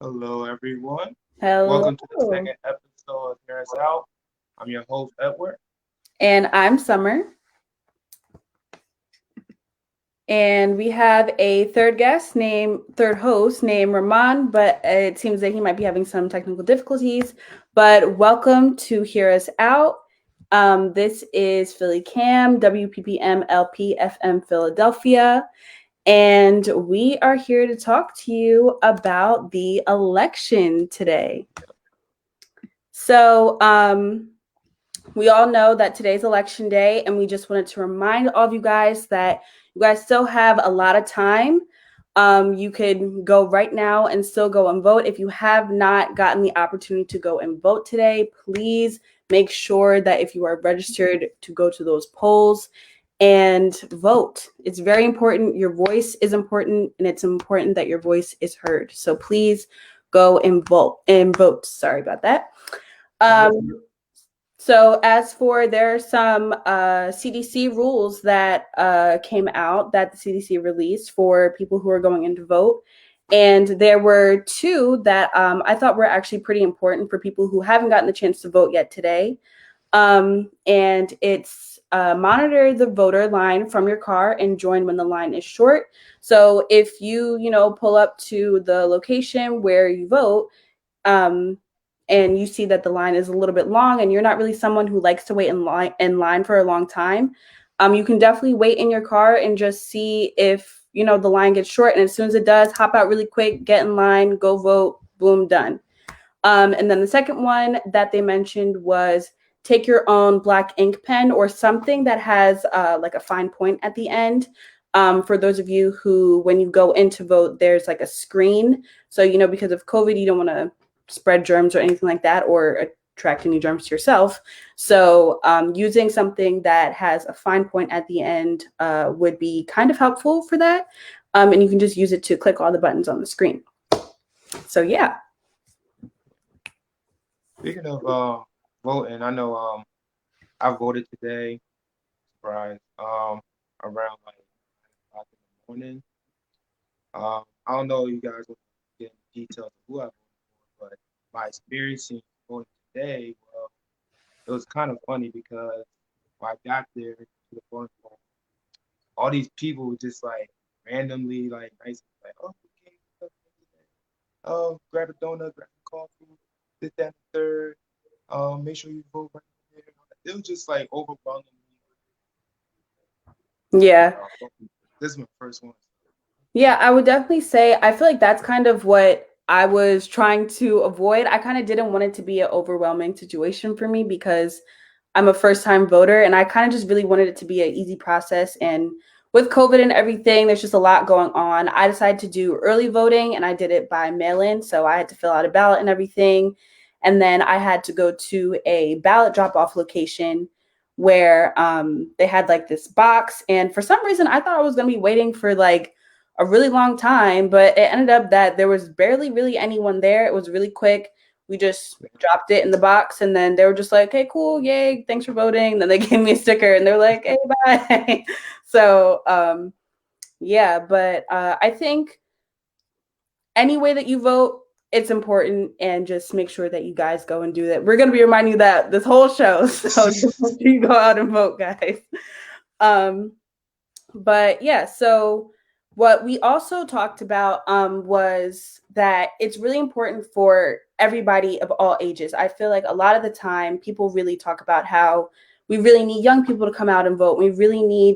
Hello, everyone. Hello. Welcome to the second episode of Hear Us Out. I'm your host, Edward. And I'm Summer. And we have a third host named Rahman, but it seems that he might be having some technical difficulties. But welcome to Hear Us Out. This is Philly Cam, WPPM LPFM Philadelphia. And we are here to talk to you about the election today. So, we all know that today's election day, and we just wanted to remind all of you guys that you guys still have a lot of time. You could go right now and still go and vote. If you have not gotten the opportunity to go and vote today, please make sure that if you are registered to go to those polls and vote. It's very important. Your voice is important, and it's important that your voice is heard. So please go and vote. Sorry about that. Um, so as for there are some CDC rules that came out that the CDC released for people who are going in to vote. And there were two that I thought were actually pretty important for people who haven't gotten the chance to vote yet today. And it's monitor the voter line from your car and join when the line is short. So if you pull up to the location where you vote, um, and you see that the line is a little bit long and you're not really someone who likes to wait in line for a long time, you can definitely wait in your car and just see if the line gets short. And as soon as it does, hop out really quick, get in line, go vote, boom, done. And then the second one that they mentioned was take your own black ink pen or something that has like a fine point at the end. For those of you who, when you go in to vote, there's like a screen. So, because of COVID, you don't want to spread germs or anything like that or attract any germs to yourself. So, using something that has a fine point at the end would be kind of helpful for that. And you can just use it to click all the buttons on the screen. So, yeah. Speaking of voting, I know I voted today, surprise, around like 9 o'clock in the morning. I don't know if you guys will get into details of who I voted for, but my experience in voting today, well, it was kind of funny because when I got there to the voting booth, all these people were just like randomly like nice, like, oh, okay, what's up today? Grab a donut, grab some coffee, this, that, and the third. Make sure you vote right there. It was just like overwhelming me. Yeah. This is my first one. Yeah, I would definitely say I feel like that's kind of what I was trying to avoid. I kind of didn't want it to be an overwhelming situation for me because I'm a first time voter and I kind of just really wanted it to be an easy process. And with COVID and everything, there's just a lot going on. I decided to do early voting and I did it by mail in. So I had to fill out a ballot and everything. And then I had to go to a ballot drop off location where they had like this box. And for some reason, I thought I was going to be waiting for like a really long time, but it ended up that there was barely really anyone there. It was really quick. We just dropped it in the box and then they were just like, hey, cool, yay, thanks for voting. And then they gave me a sticker and they're like, hey, bye. So yeah, but I think any way that you vote, it's important, and just make sure that you guys go and do that. We're going to be reminding you that this whole show. So just make sure you go out and vote, guys. Um, but yeah, so what we also talked about was that it's really important for everybody of all ages. I feel like a lot of the time people really talk about how we really need young people to come out and vote. We really need,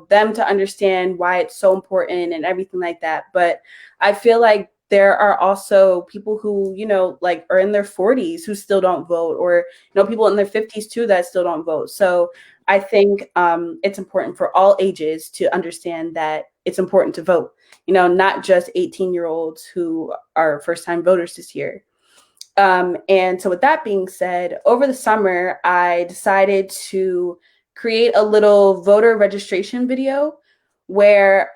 them to understand why it's so important and everything like that. But I feel like there are also people who, like are in their 40s who still don't vote, or, people in their 50s too that still don't vote. So I think it's important for all ages to understand that it's important to vote, not just 18-year-olds who are first time voters this year. And so with that being said, over the summer, I decided to create a little voter registration video where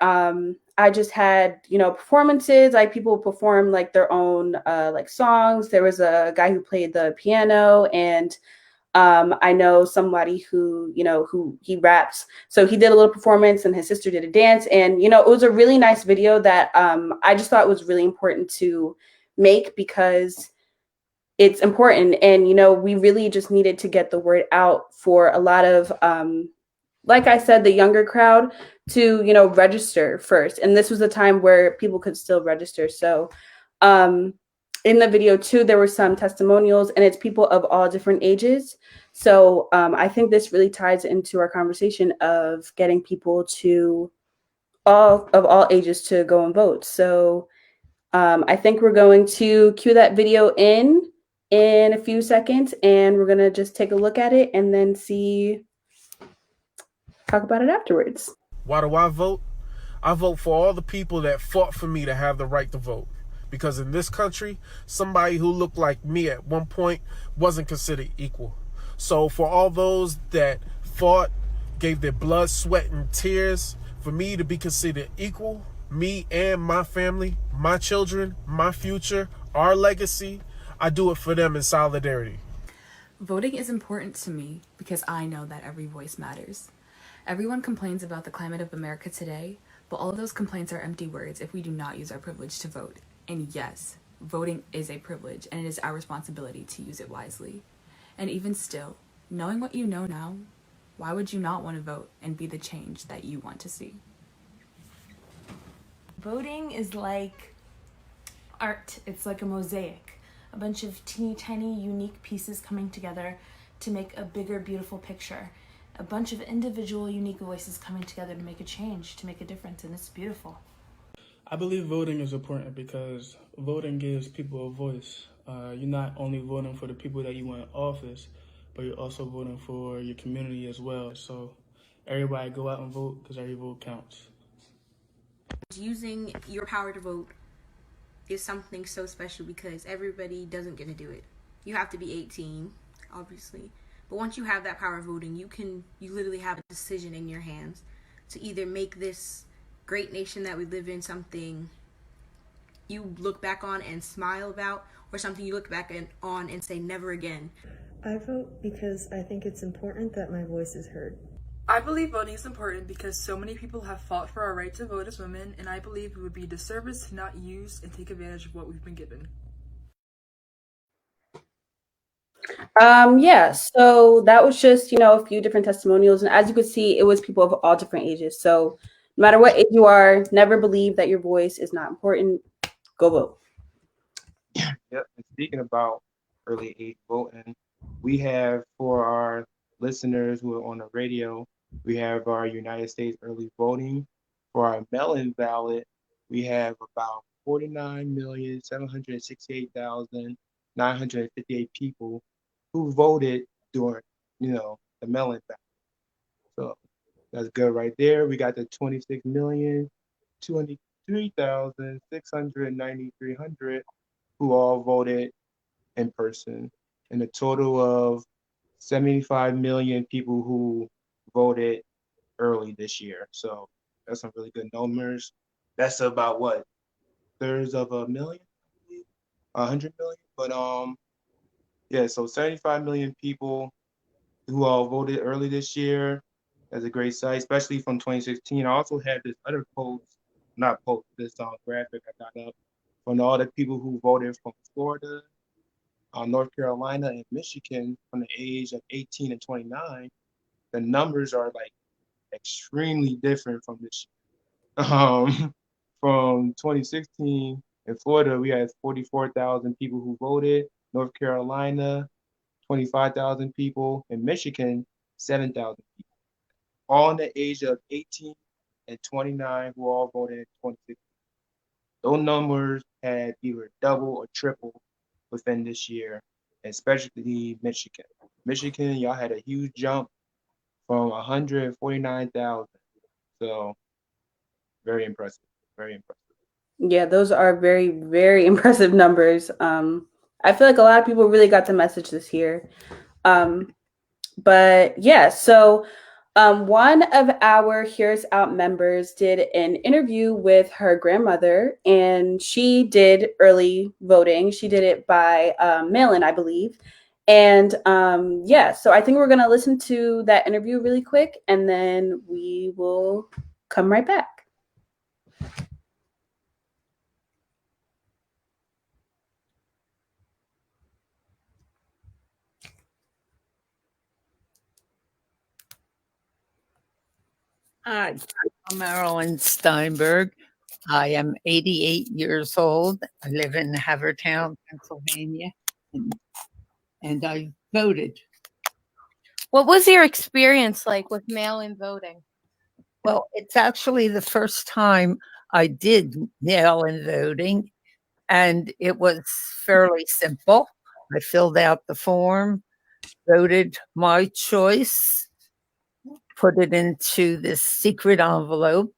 I just had, performances, like people perform like their own like songs. There was a guy who played the piano, and I know somebody who he raps. So he did a little performance and his sister did a dance. And, it was a really nice video that I just thought was really important to make because it's important. And, we really just needed to get the word out for a lot of, like I said, the younger crowd to, register first. And this was a time where people could still register. So, in the video too, there were some testimonials, and it's people of all different ages. So I think this really ties into our conversation of getting people to all ages to go and vote. So I think we're going to cue that video in a few seconds, and we're going to just take a look at it and then talk about it afterwards. Why do I vote? I vote for all the people that fought for me to have the right to vote. Because in this country, somebody who looked like me at one point wasn't considered equal. So for all those that fought, gave their blood, sweat, and tears for me to be considered equal, me and my family, my children, my future, our legacy, I do it for them in solidarity. Voting is important to me because I know that every voice matters. Everyone complains about the climate of America today, but all of those complaints are empty words if we do not use our privilege to vote. And yes, voting is a privilege, and it is our responsibility to use it wisely. And even still, knowing what you know now, why would you not want to vote and be the change that you want to see? Voting is like art. It's like a mosaic. A bunch of teeny tiny unique pieces coming together to make a bigger, beautiful picture. A bunch of individual unique voices coming together to make a change, to make a difference, and it's beautiful. I believe voting is important because voting gives people a voice. You're not only voting for the people that you want in office, but you're also voting for your community as well. So everybody go out and vote because every vote counts. Using your power to vote is something so special because everybody doesn't get to do it. You have to be 18, obviously. But once you have that power of voting, you literally have a decision in your hands to either make this great nation that we live in something you look back on and smile about, or something you look back on and say never again. I vote because I think it's important that my voice is heard. I believe voting is important because so many people have fought for our right to vote as women, and I believe it would be a disservice to not use and take advantage of what we've been given. Yeah, so that was just, a few different testimonials. And as you could see, it was people of all different ages. So no matter what age you are, never believe that your voice is not important. Go vote. Yep. And speaking about early age voting, we have, for our listeners who are on the radio, we have our United States early voting. For our mail-in ballot, we have about 49,768,958 people who voted during, the mail-in ballot. So that's good right there. We got the 26,223,693 who all voted in person, and a total of 75 million people who voted early this year. So that's some really good numbers. That's about what, thirds of a million, 100 million. But yeah, so 75 million people who all voted early this year. That's a great sight, especially from 2016. I also had this other this graphic I got up from all the people who voted from Florida, North Carolina, and Michigan from the age of 18 and 29. The numbers are like extremely different from this year. From 2016 in Florida, we had 44,000 people who voted. North Carolina, 25,000 people. In Michigan, 7,000 people. All in the age of 18 and 29 who all voted in 2016. Those numbers had either double or triple within this year, especially Michigan. Michigan, y'all had a huge jump from 149,000. So very impressive. Very impressive. Yeah, those are very, very impressive numbers. I feel like a lot of people really got the message this year. But yeah, so one of our Here's Out members did an interview with her grandmother, and she did early voting. She did it by mail-in, I believe. And yeah, so I think we're going to listen to that interview really quick, and then we will come right back. Hi, I'm Marilyn Steinberg. I am 88 years old. I live in Havertown, Pennsylvania, and I voted. What was your experience like with mail-in voting? Well, it's actually the first time I did mail-in voting, and it was fairly simple. I filled out the form, voted my choice, put it into this secret envelope,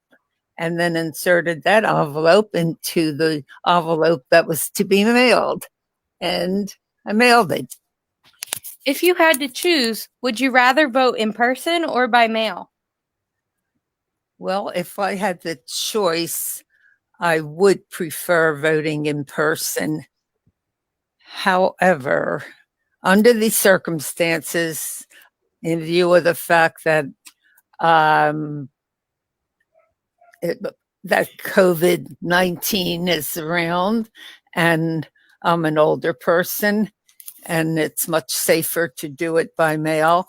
and then inserted that envelope into the envelope that was to be mailed. And I mailed it. If you had to choose, would you rather vote in person or by mail? Well, if I had the choice, I would prefer voting in person. However, under these circumstances, in view of the fact that that COVID-19 is around, and I'm an older person, and it's much safer to do it by mail,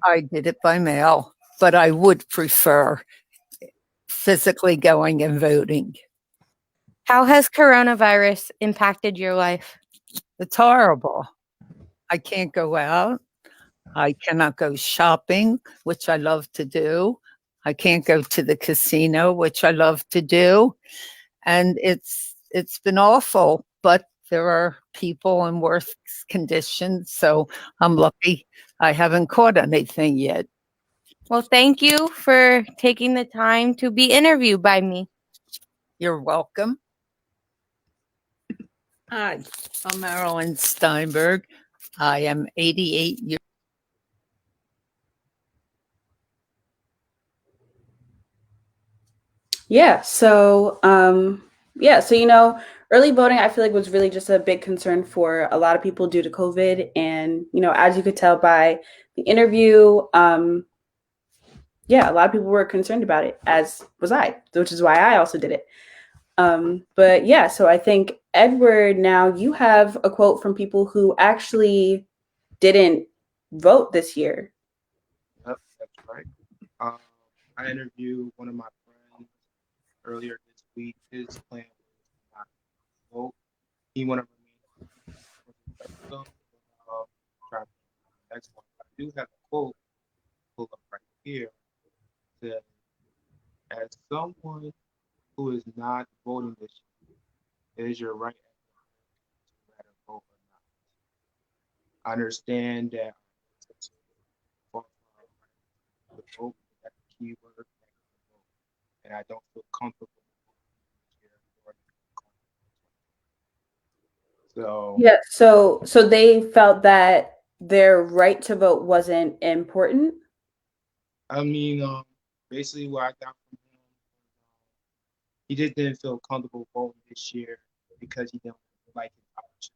I did it by mail, but I would prefer physically going and voting. How has coronavirus impacted your life? It's horrible. I can't go out. I cannot go shopping, which I love to do. I can't go to the casino, which I love to do. And it's been awful, but there are people in worse conditions, so I'm lucky I haven't caught anything yet. Well, thank you for taking the time to be interviewed by me. You're welcome. Hi, I'm Marilyn Steinberg. I am 88 years. Yeah. So, early voting, I feel like was really just a big concern for a lot of people due to COVID. And, as you could tell by the interview, a lot of people were concerned about it, as was I, which is why I also did it. So I think, Edward, now you have a quote from people who actually didn't vote this year. Yep, that's right. I interviewed one of my friends earlier this week. His plan was not to vote. He wanted to remain try the next one. I do have a quote pulled up right here that, as someone who is not voting this year, it is your right to rather vote or not. I understand that vote, that's the key word, and I don't feel comfortable. So they felt that their right to vote wasn't important. I mean, basically what I got from him, he just didn't feel comfortable voting this year because he didn't like his options.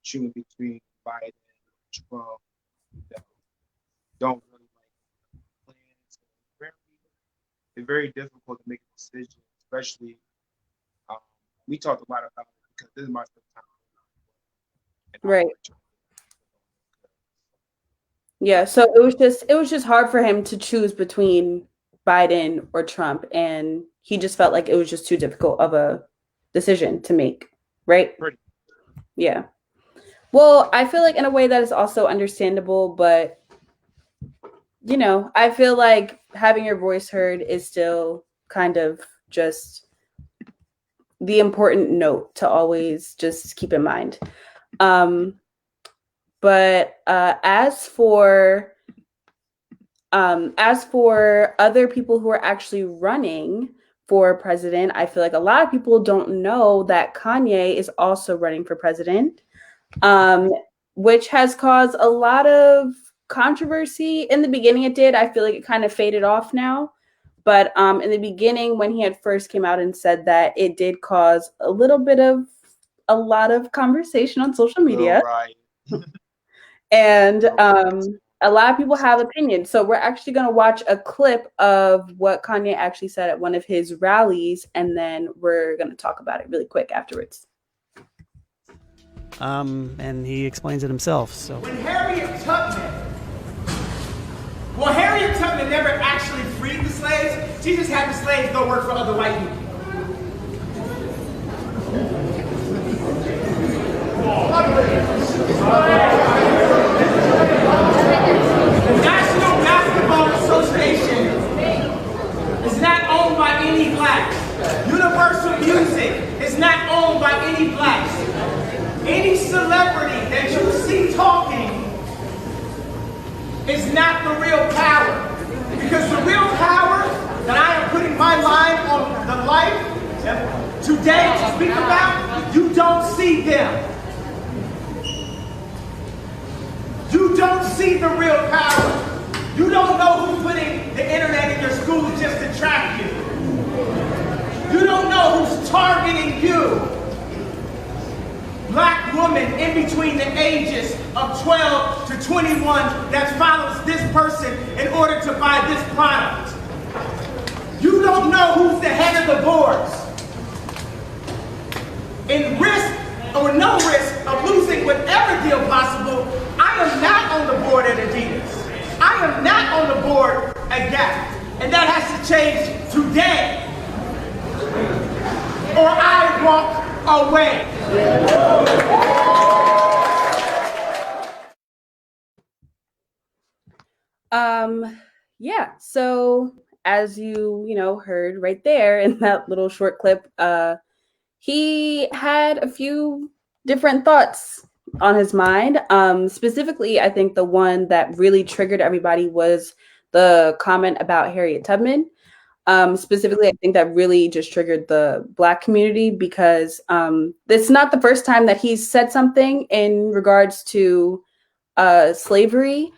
Choosing between Biden and Trump, don't really like plans. It's very difficult to make a decision, especially. We talked a lot about it because this is my first time. Right. Yeah, so it was just hard for him to choose between Biden or Trump, and he just felt like it was just too difficult of a decision to make, right? Pretty. Yeah. Well, I feel like in a way that is also understandable, but I feel like having your voice heard is still kind of just the important note to always just keep in mind. But as for other people who are actually running for president, I feel like a lot of people don't know that Kanye is also running for president, which has caused a lot of controversy. In the beginning, it did. I feel like it kind of faded off now. But in the beginning, when he had first came out and said that, it did cause a lot of conversation on social media. Right. And a lot of people have opinions. So we're actually going to watch a clip of what Kanye actually said at one of his rallies, and then we're going to talk about it really quick afterwards. And he explains it himself. So when Harriet Tubman Well, Harriet Tubman never actually freed the slaves. She just had the slaves go work for other white people. The National Basketball Association is not owned by any blacks. Universal Music is not owned by any blacks. Any celebrity that you see talking is not the real power. Because the real power that I am putting my line on the life today to speak about, you don't see them. You don't see the real power. You don't know who's putting the internet in your school just to track you. You don't know who's targeting you. Black woman in between the ages of 12 to 21 that follows this person in order to buy this product. You don't know who's the head of the boards. In risk or no risk of losing whatever deal possible, I am not on the board at Adidas. I am not on the board at Gap. And that has to change today. Or I walk away. Yeah, so as you heard right there in that little short clip, he had a few different thoughts on his mind. Specifically, I think the one that really triggered everybody was the comment about Harriet Tubman. Specifically, I think that really just triggered the Black community because it's not the first time that he's said something in regards to slavery.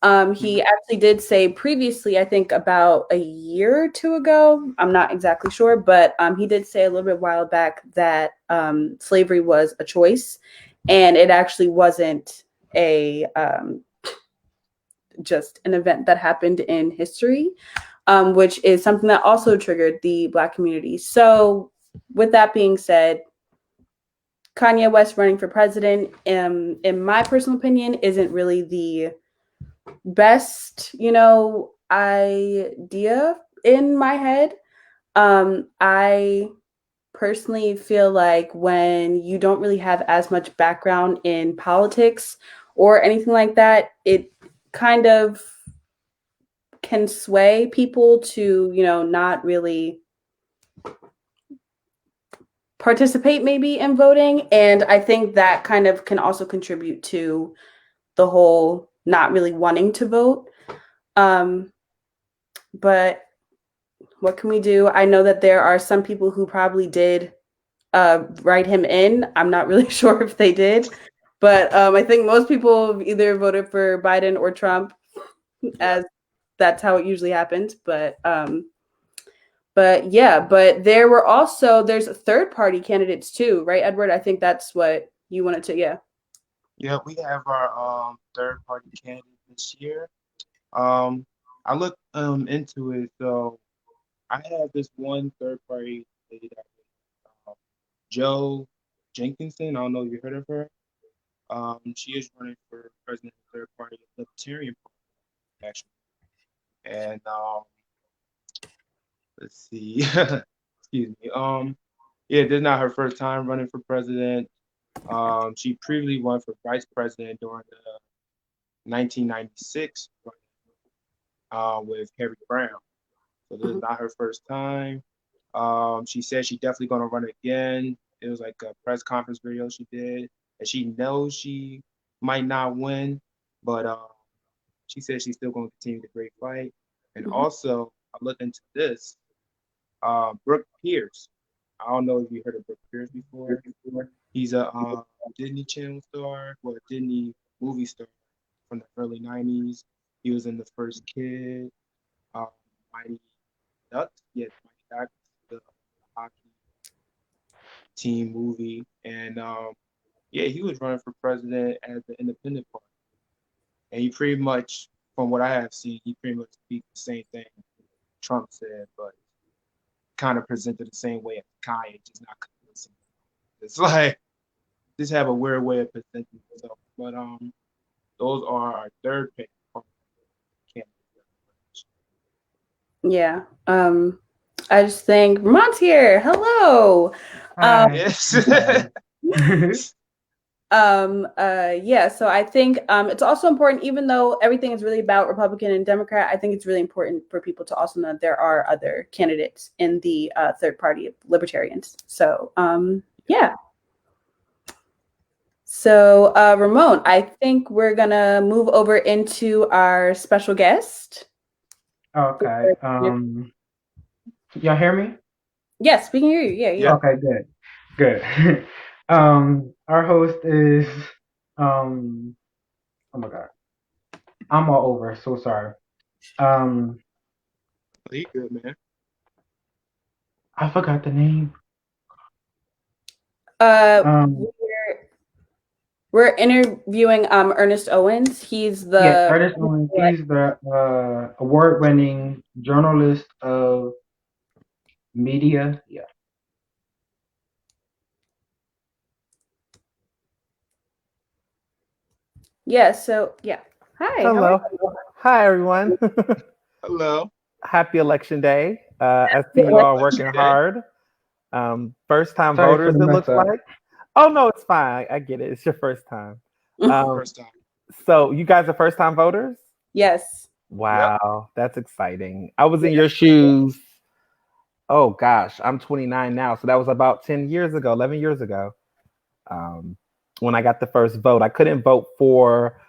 He actually did say previously, I think about a year or two ago, I'm not exactly sure, but he did say a little bit while back that slavery was a choice and it actually wasn't a just an event that happened in history, which is something that also triggered the Black community. So with that being said, Kanye West running for president, in my personal opinion, isn't really the best, idea in my head. I personally feel like when you don't really have as much background in politics or anything like that, it kind of can sway people to, not really participate maybe in voting. And I think that kind of can also contribute to the whole not really wanting to vote. But what can we do? I know that there are some people who probably did write him in. I'm not really sure if they did, but I think most people either voted for Biden or Trump, as that's how it usually happens. But yeah, but there's third party candidates too, right, Edward? I think that's what you wanted to, yeah. Yeah, we have our third party candidate this year. I looked into it, so I have this one third party candidate, Jo Jenkinson. I don't know if you heard of her. She is running for president of the third party, Libertarian Party, actually. And let's see, excuse me. Yeah, this is not her first time running for president. She previously won for vice president during the 1996 with Harry Brown. So this is not her first time. She said she's definitely going to run again. It was like a press conference video she did, and she knows she might not win, but she said she's still going to continue the great fight. And also, I looked into this. Brooke Pierce. I don't know if you heard of Brooke Pierce before. He's a Disney Channel star, well, a Disney movie star from the early 90s. He was in The First Kid, Mighty Ducks. Yeah, Mighty Ducks, the hockey team movie. And yeah, he was running for president as the independent party. And he pretty much, from what I have seen, he pretty much speaks the same thing Trump said, but kind of presented the same way as Kanye, just not convincing. It's like, just have a weird way of presenting himself. But those are our third pick candidates. Yeah. I just think Vermont's here. Hello. Yes. Yeah, so I think it's also important, even though everything is really about Republican and Democrat, I think it's really important for people to also know there are other candidates in the third party of libertarians. So yeah. So Ramon, I think we're gonna move over into our special guest. Okay. Y'all hear me? Yes, we can hear you. Yeah. Okay, good. Good. Our host is oh my God. I'm all over, so sorry. Um You good, man. I forgot the name. Um, we're interviewing Ernest Owens. He's the Ernest Owens. He's the award-winning journalist of media. Yeah. Yeah, so yeah. Hi. Hello. Hi, everyone. Hello. Happy Election Day. I see you all working hard. First time Sorry for voters, the it mess looks up. like. Oh, no, it's fine. I get it. It's your first time. First time. So you guys are first time voters? Yes. Wow, that's exciting. I was in your shoes. Oh, gosh, I'm 29 now. So that was about 10 years ago, 11 years ago, when I got the first vote. I couldn't vote for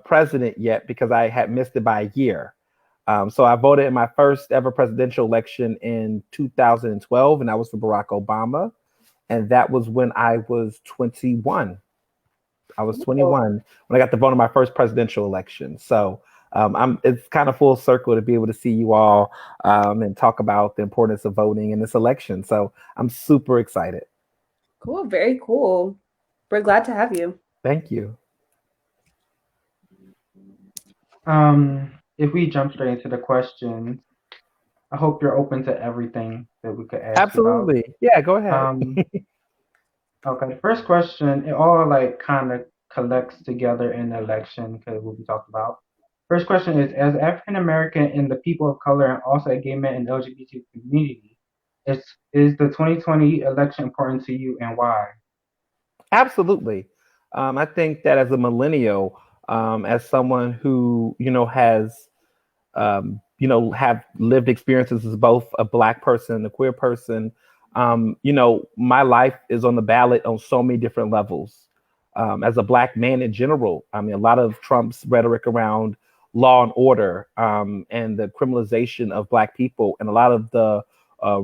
president yet because I had missed it by a year. So I voted in my first ever presidential election in 2012, and that was for Barack Obama. And that was when I was 21. I was 21 when I got to vote in my first presidential election. So it's kind of full circle to be able to see you all and talk about the importance of voting in this election. So I'm super excited. Cool. Very cool. We're glad to have you. Thank you. If we jump straight into the questions, I hope you're open to everything that we could ask Absolutely. about. Yeah, go ahead. Okay, the first question, it all like kind of collects together in the election because what we talked about. First question is, as African American and the people of color and also a gay man in the LGBT community, is the 2020 election important to you and why? Absolutely. I think that as a millennial, as someone who, has, have lived experiences as both a Black person and a queer person, my life is on the ballot on so many different levels. As a Black man in general, I mean, a lot of Trump's rhetoric around law and order and the criminalization of Black people and a lot of the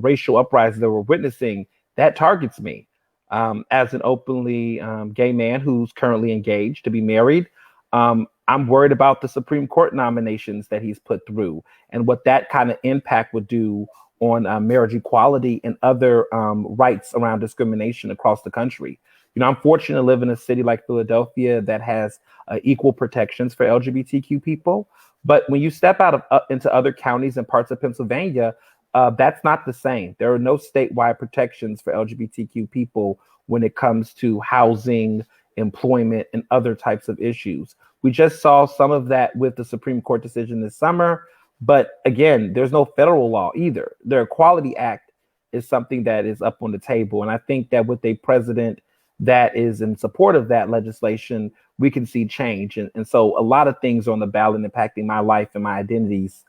racial uprisings that we're witnessing, that targets me. As an openly gay man who's currently engaged to be married, I'm worried about the Supreme Court nominations that he's put through and what that kind of impact would do on marriage equality and other rights around discrimination across the country. I'm fortunate to live in a city like Philadelphia that has equal protections for LGBTQ people. But when you step out of into other counties and parts of Pennsylvania, that's not the same. There are no statewide protections for LGBTQ people when it comes to housing, employment, and other types of issues. We just saw some of that with the Supreme Court decision this summer. But again, there's no federal law either. The Equality Act is something that is up on the table. And I think that with a president that is in support of that legislation, we can see change. And so a lot of things are on the ballot impacting my life and my identities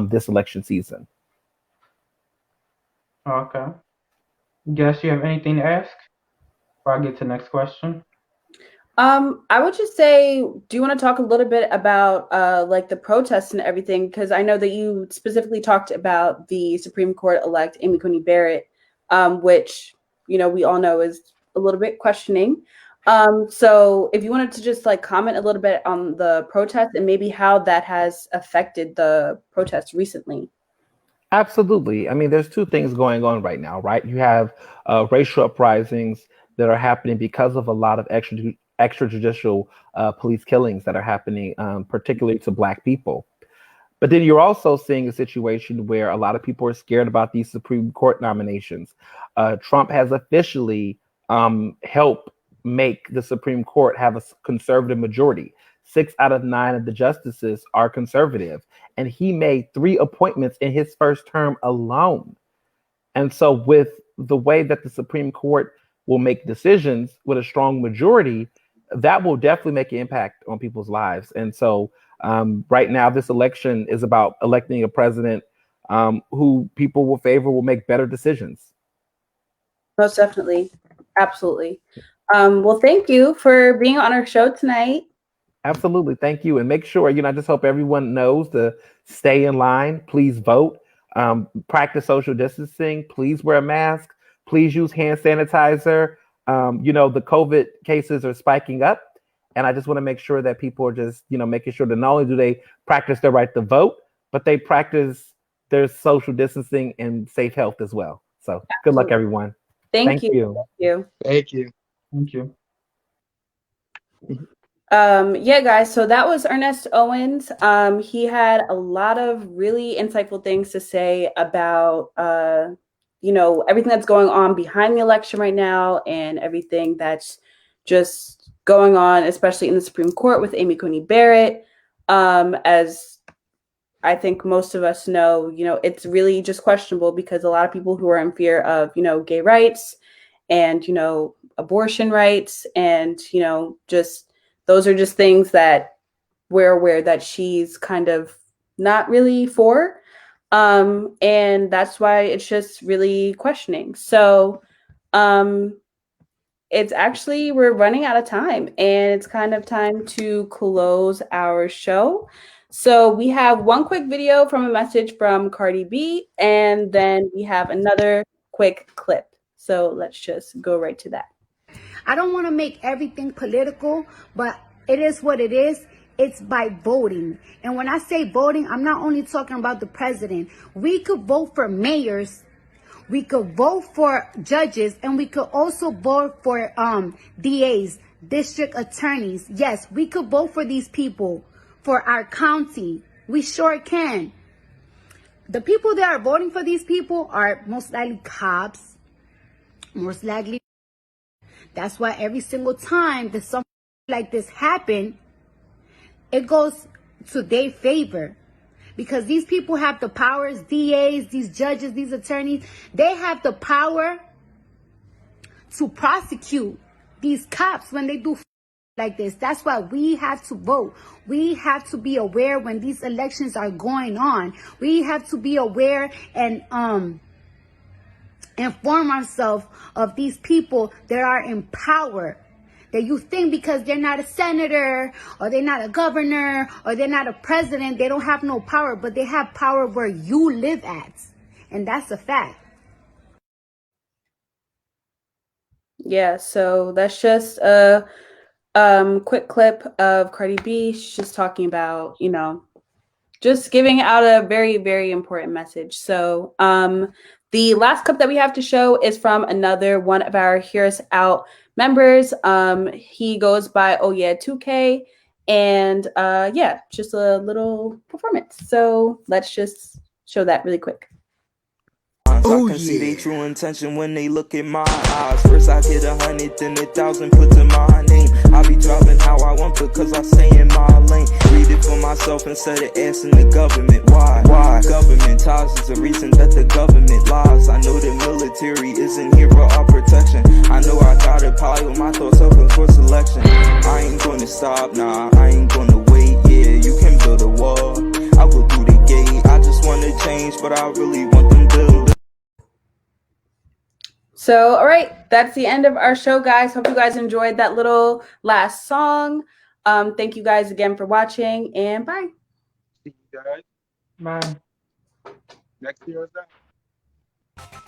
this election season. Okay. Guess you have anything to ask before I get to the next question? I would just say, do you want to talk a little bit about like the protests and everything? Because I know that you specifically talked about the Supreme Court elect Amy Coney Barrett, which we all know is a little bit questioning. So if you wanted to just like comment a little bit on the protest and maybe how that has affected the protests recently. Absolutely. I mean, there's two things going on right now, right? You have racial uprisings that are happening because of a lot of extrajudicial police killings that are happening, particularly to Black people. But then you're also seeing a situation where a lot of people are scared about these Supreme Court nominations. Trump has officially helped make the Supreme Court have a conservative majority. 6 out of 9 of the justices are conservative. And he made 3 appointments in his first term alone. And so with the way that the Supreme Court will make decisions with a strong majority, that will definitely make an impact on people's lives. And so right now, this election is about electing a president who people will favor, will make better decisions. Most definitely. Absolutely. Well, thank you for being on our show tonight. Absolutely. Thank you. And make sure, I just hope everyone knows to stay in line. Please vote. Practice social distancing. Please wear a mask. Please use hand sanitizer. The COVID cases are spiking up. And I just want to make sure that people are just, making sure that not only do they practice their right to vote, but they practice their social distancing and safe health as well. So good luck, everyone. Thank you. Thank you. Thank you. Yeah, guys, so that was Ernest Owens. He had a lot of really insightful things to say about everything that's going on behind the election right now and everything that's just going on, especially in the Supreme Court with Amy Coney Barrett. As I think most of us know, it's really just questionable because a lot of people who are in fear of, gay rights and, abortion rights and, just those are just things that we're aware that she's kind of not really for. And that's why it's just really questioning. So it's actually, we're running out of time and it's kind of time to close our show. So we have one quick video from a message from Cardi B, and then we have another quick clip. So let's just go right to that. I don't want to make everything political, but it is what it is. It's by voting. And when I say voting, I'm not only talking about the president. We could vote for mayors, we could vote for judges, and we could also vote for DAs, district attorneys. Yes, we could vote for these people for our county. We sure can. The people that are voting for these people are most likely cops, most likely. That's why every single time that something like this happen, it goes to their favor. Because these people have the powers, DAs, these judges, these attorneys, they have the power to prosecute these cops when they do like this. That's why we have to vote. We have to be aware when these elections are going on. We have to be aware and inform ourselves of these people that are in power. That you think because they're not a senator or they're not a governor or they're not a president, they don't have no power, but they have power where you live at. And that's a fact. Yeah, so that's just a quick clip of Cardi B. She's just talking about, just giving out a very, very important message. So the last clip that we have to show is from another one of our Hear Us Out members. He goes by Oh Yeah 2K, and yeah, just a little performance. So let's just show that really quick. I can see they true intention when they look in my eyes. First I get 100, then 1,000 put to my name. I be dropping how I want because I stay in my lane. Read it for myself instead of asking the government why. Government ties is the reason that the government lies. I know the military isn't here for our protection. I know I got a pile my thoughts open for selection. I ain't gonna stop, nah, I ain't gonna wait. Yeah, you can build a wall, I go through the gate. I just wanna change, but I really want them build. So, all right, that's the end of our show, guys. Hope you guys enjoyed that little last song. Thank you guys again for watching, and bye. See you guys. Bye. Next year is that.